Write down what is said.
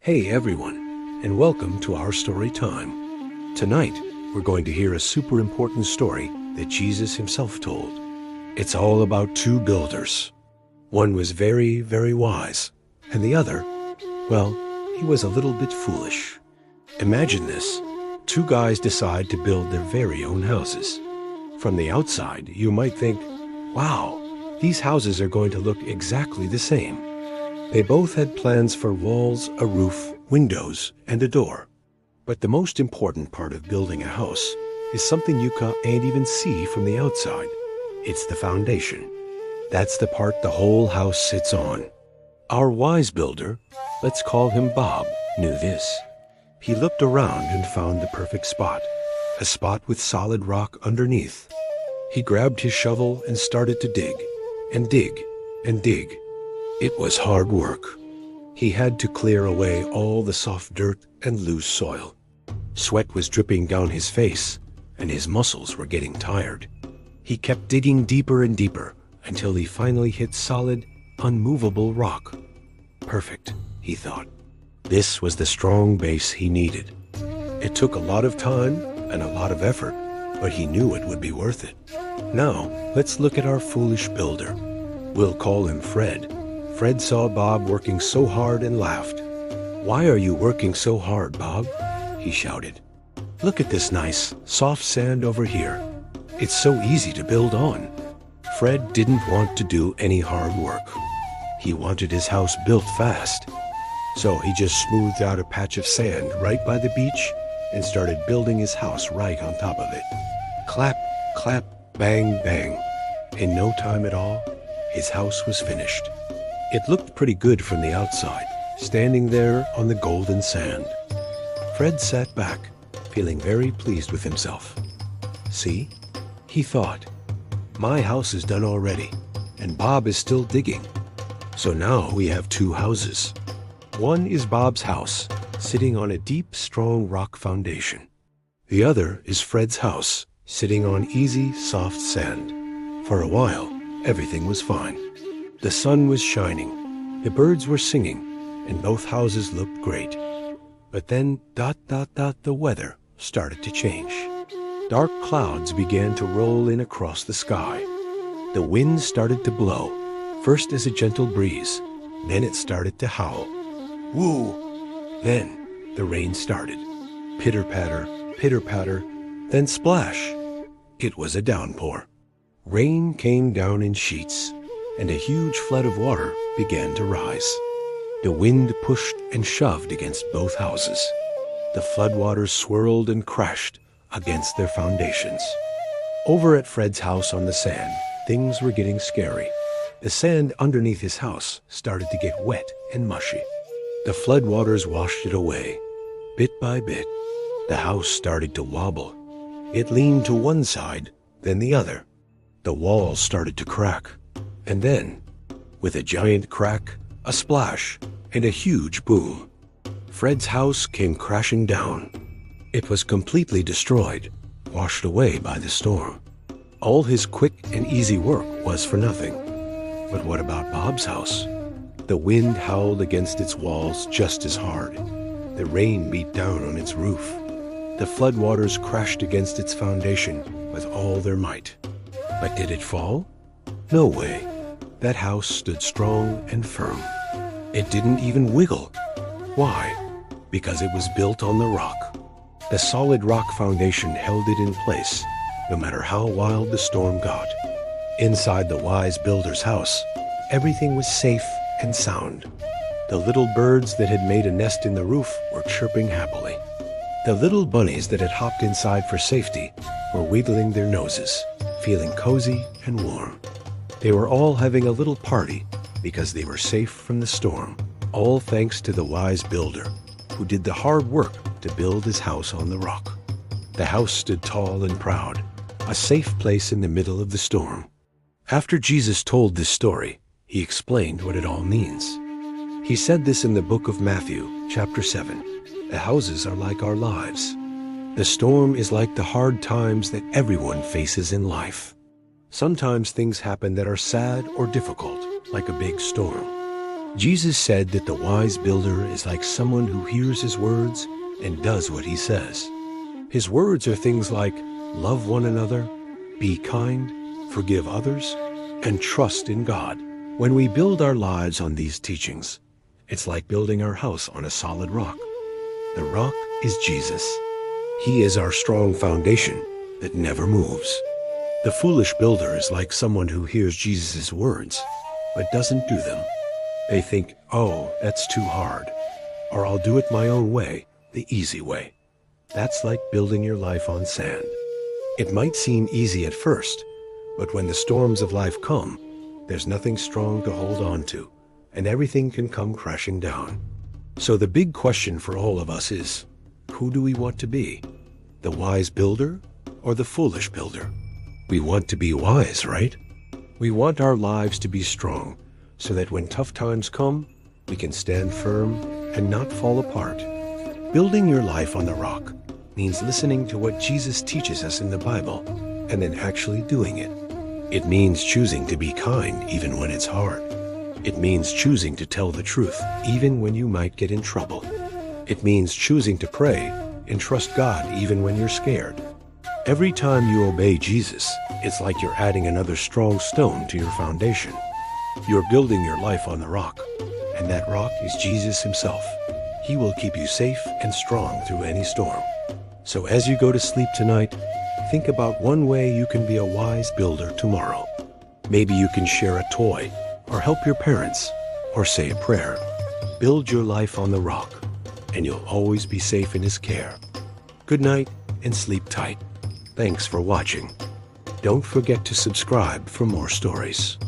Hey everyone, and welcome to our story time. Tonight, we're going to hear a super important story that Jesus himself told. It's all about two builders. One was very, very wise, and the other, well, he was a little bit foolish. Imagine this. Two guys decide to build their very own houses. From the outside, you might think, wow, these houses are going to look exactly the same. They both had plans for walls, a roof, windows, and a door. But the most important part of building a house is something you can't even see from the outside. It's the foundation. That's the part the whole house sits on. Our wise builder, let's call him Bob, knew this. He looked around and found the perfect spot, a spot with solid rock underneath. He grabbed his shovel and started to dig, and dig, and dig. It was hard work. He had to clear away all the soft dirt and loose soil. Sweat was dripping down his face, and his muscles were getting tired. He kept digging deeper and deeper until he finally hit solid, unmovable rock. Perfect, he thought. This was the strong base he needed. It took a lot of time and a lot of effort, but he knew it would be worth it. Now, let's look at our foolish builder. We'll call him Fred. Fred saw Bob working so hard and laughed. "Why are you working so hard, Bob?" he shouted. "Look at this nice, soft sand over here. It's so easy to build on." Fred didn't want to do any hard work. He wanted his house built fast. So he just smoothed out a patch of sand right by the beach and started building his house right on top of it. Clap, clap, bang, bang. In no time at all, his house was finished. It looked pretty good from the outside, standing there on the golden sand. Fred sat back, feeling very pleased with himself. See, he thought, my house is done already, and Bob is still digging. So now we have two houses. One is Bob's house, sitting on a deep, strong rock foundation. The other is Fred's house, sitting on easy, soft sand. For a while, everything was fine. The sun was shining, the birds were singing, and both houses looked great. But then, the weather started to change. Dark clouds began to roll in across the sky. The wind started to blow, first as a gentle breeze, then it started to howl. Woo! Then the rain started. Pitter-patter, then splash. It was a downpour. Rain came down in sheets, and a huge flood of water began to rise. The wind pushed and shoved against both houses. The floodwaters swirled and crashed against their foundations. Over at Fred's house on the sand, things were getting scary. The sand underneath his house started to get wet and mushy. The floodwaters washed it away. Bit by bit, the house started to wobble. It leaned to one side, then the other. The walls started to crack. And then, with a giant crack, a splash, and a huge boom, Fred's house came crashing down. It was completely destroyed, washed away by the storm. All his quick and easy work was for nothing. But what about Bob's house? The wind howled against its walls just as hard. The rain beat down on its roof. The floodwaters crashed against its foundation with all their might. But did it fall? No way. That house stood strong and firm. It didn't even wiggle. Why? Because it was built on the rock. The solid rock foundation held it in place, no matter how wild the storm got. Inside the wise builder's house, everything was safe and sound. The little birds that had made a nest in the roof were chirping happily. The little bunnies that had hopped inside for safety were wiggling their noses, feeling cozy and warm. They were all having a little party because they were safe from the storm, all thanks to the wise builder, who did the hard work to build his house on the rock. The house stood tall and proud, a safe place in the middle of the storm. After Jesus told this story, he explained what it all means. He said this in the book of Matthew, chapter 7. The houses are like our lives. The storm is like the hard times that everyone faces in life. Sometimes things happen that are sad or difficult, like a big storm. Jesus said that the wise builder is like someone who hears his words and does what he says. His words are things like love one another, be kind, forgive others, and trust in God. When we build our lives on these teachings, it's like building our house on a solid rock. The rock is Jesus. He is our strong foundation that never moves. The foolish builder is like someone who hears Jesus' words, but doesn't do them. They think, oh, that's too hard, or I'll do it my own way, the easy way. That's like building your life on sand. It might seem easy at first, but when the storms of life come, there's nothing strong to hold on to, and everything can come crashing down. So the big question for all of us is, who do we want to be? The wise builder or the foolish builder? We want to be wise, right? We want our lives to be strong, so that when tough times come, we can stand firm and not fall apart. Building your life on the rock means listening to what Jesus teaches us in the Bible and then actually doing it. It means choosing to be kind even when it's hard. It means choosing to tell the truth even when you might get in trouble. It means choosing to pray and trust God even when you're scared. Every time you obey Jesus, it's like you're adding another strong stone to your foundation. You're building your life on the rock, and that rock is Jesus himself. He will keep you safe and strong through any storm. So as you go to sleep tonight, think about one way you can be a wise builder tomorrow. Maybe you can share a toy, or help your parents, or say a prayer. Build your life on the rock, and you'll always be safe in his care. Good night and sleep tight. Thanks for watching. Don't forget to subscribe for more stories.